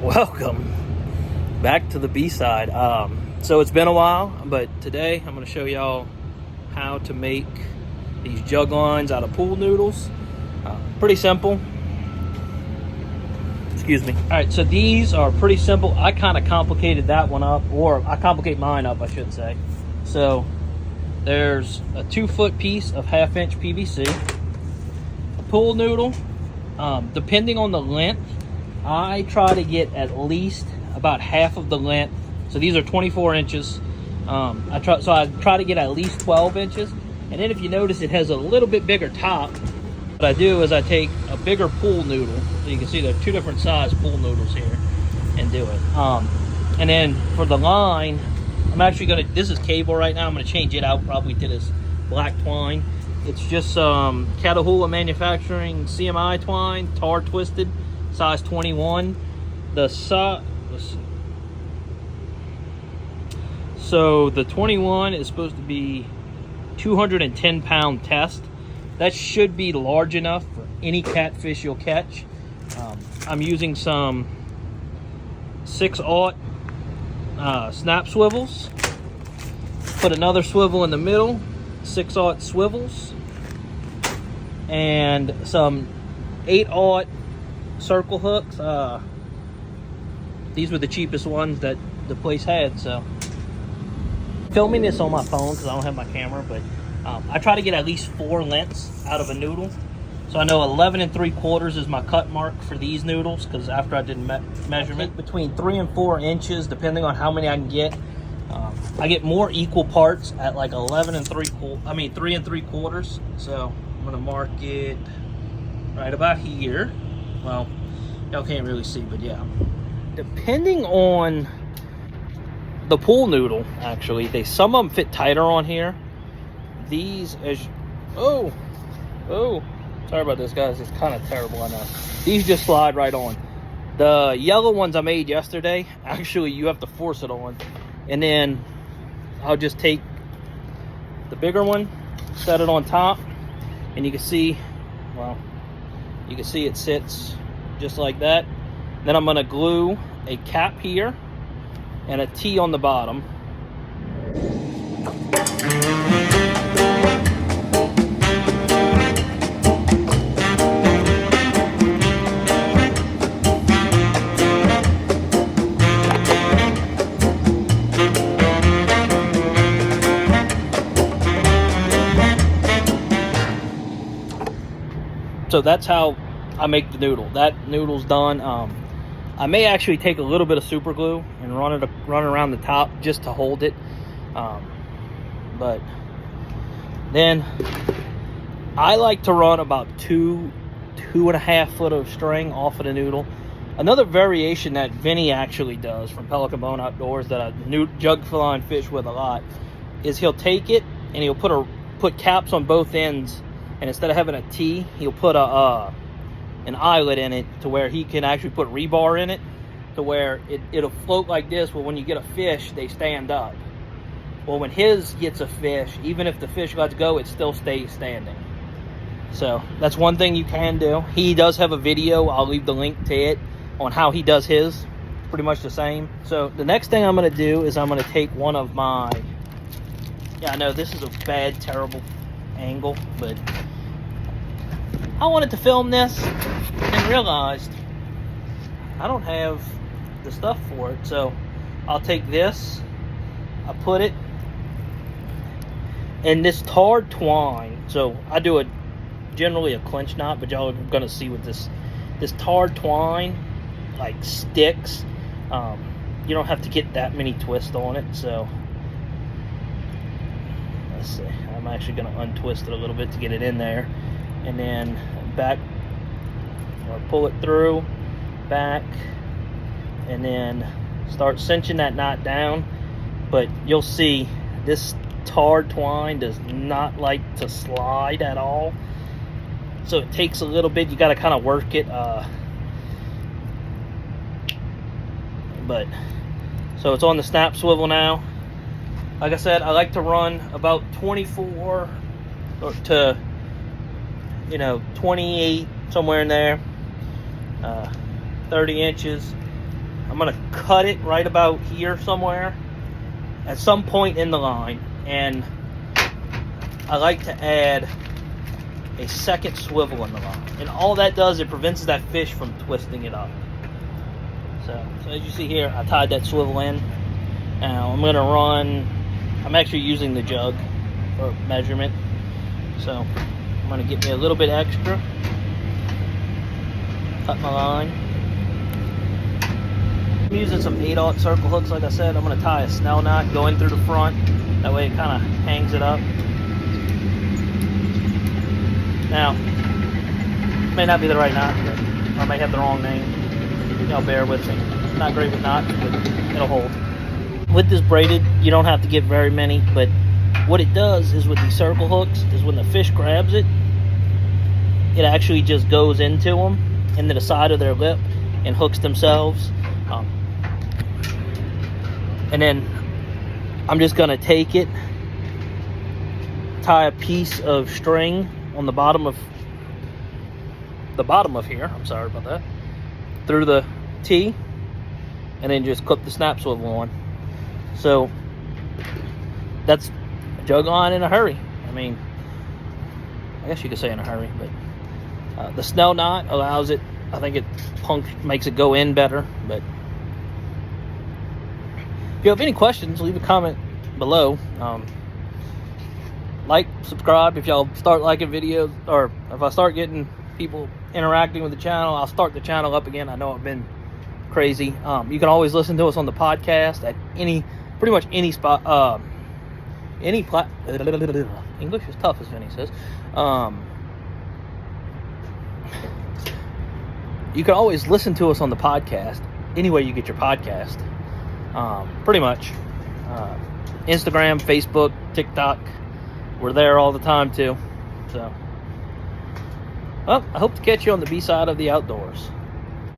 Welcome back to the B-side. So it's been a while, but today I'm going to show y'all how to make these juglines out of pool noodles. Pretty simple. Excuse me. All right, so these are pretty simple. I kind of complicated that one up, or I complicate mine up, I should say. So there's a 2-foot piece of 1/2-inch PVC, a pool noodle. Depending on the length, I try to get at least about half of the length. So these are 24 inches. I try to get at least 12 inches. And then if you notice, it has a little bit bigger top. What I do is I take a bigger pool noodle. So you can see there are 2 different size pool noodles here, and do it. And then for the line, I'm actually gonna, this is cable right now. I'm gonna change it out probably to this black twine. It's just Catahoula Manufacturing CMI twine, tar twisted, size 21. Let's see. So the 21 is supposed to be 210-pound test. That should be large enough for any catfish you'll catch. I'm using some 6/0 snap swivels. Put another swivel in the middle, 6/0 swivels, and some 8/0 circle hooks. These were the cheapest ones that the place had. So filming this on my phone because I don't have my camera, but I try to get at least 4 lengths out of a noodle. So I know 11 3/4 is my cut mark for these noodles, because after I did measurement, between 3 and 4 inches, depending on how many I can get. I get more equal parts at like 11 3/4. I mean 3 3/4. So I'm gonna mark it right about here. Well, y'all can't really see, but yeah. Depending on the pool noodle, actually, some of them fit tighter on here. These, sorry about this, guys. It's kind of terrible, I know. These just slide right on. The yellow ones I made yesterday, actually, you have to force it on. And then I'll just take the bigger one, set it on top, and you can see, well, you can see it sits just like that. Then I'm going to glue a cap here and a T on the bottom. So that's how I make the noodle. That noodle's done. I may actually take a little bit of super glue and run around the top just to hold it. But then I like to run about 2.5 foot of string off of the noodle. Another variation that Vinny actually does from Pelicanbone Outdoors that I jug fly and fish with a lot is he'll take it and he'll put caps on both ends. And instead of having a T, he'll put an eyelet in it to where he can actually put rebar in it to where it'll float like this. Well, when you get a fish, they stand up. Well, when his gets a fish, even if the fish lets go, it still stays standing. So that's one thing you can do. He does have a video. I'll leave the link to it on how he does his. Pretty much the same. So the next thing I'm going to do is I'm going to take one of my... Yeah, I know this is a bad, terrible angle, but I wanted to film this and realized I don't have the stuff for it. So I'll take this, I put it in this tarred twine. So I do generally a clinch knot, but y'all are gonna see with this tarred twine like sticks. You don't have to get that many twists on it. So let's see, I'm actually going to untwist it a little bit to get it in there, and then back, or pull it through, back, and then start cinching that knot down. But you'll see this tarred twine does not like to slide at all, so it takes a little bit. You got to kind of work it, but so it's on the snap swivel now. Like I said, I like to run about 24 to 28, somewhere in there, 30 inches. I'm going to cut it right about here somewhere at some point in the line, and I like to add a second swivel in the line, and all that does, it prevents that fish from twisting it up. So as you see here, I tied that swivel in. Now I'm going to run, I'm actually using the jug for measurement, so I'm going to get me a little bit extra, cut my line. I'm using some 8/0 circle hooks. Like I said, I'm going to tie a snell knot going through the front, that way it kind of hangs it up. Now, may not be the right knot, but I may have the wrong name. Y'all bear with me. I'm not great with knots, but it'll hold. With this braided, you don't have to get very many, but what it does is with these circle hooks is when the fish grabs it, it actually just goes into them, into the side of their lip, and hooks themselves. And then I'm just going to take it, tie a piece of string on the bottom of here, I'm sorry about that, through the T, and then just clip the snap swivel on. So that's a jug line in a hurry. I mean, I guess you could say in a hurry, but the snell knot allows it, I think it makes it go in better. But if you have any questions, leave a comment below. Like, subscribe if y'all start liking videos, or if I start getting people interacting with the channel, I'll start the channel up again. I know I've been crazy. You can always listen to us on the podcast at pretty much any spot, English is tough, as Vinny says. You can always listen to us on the podcast anywhere you get your podcast. Pretty much. Instagram, Facebook, TikTok. We're there all the time too. So, well, I hope to catch you on the B side of the outdoors.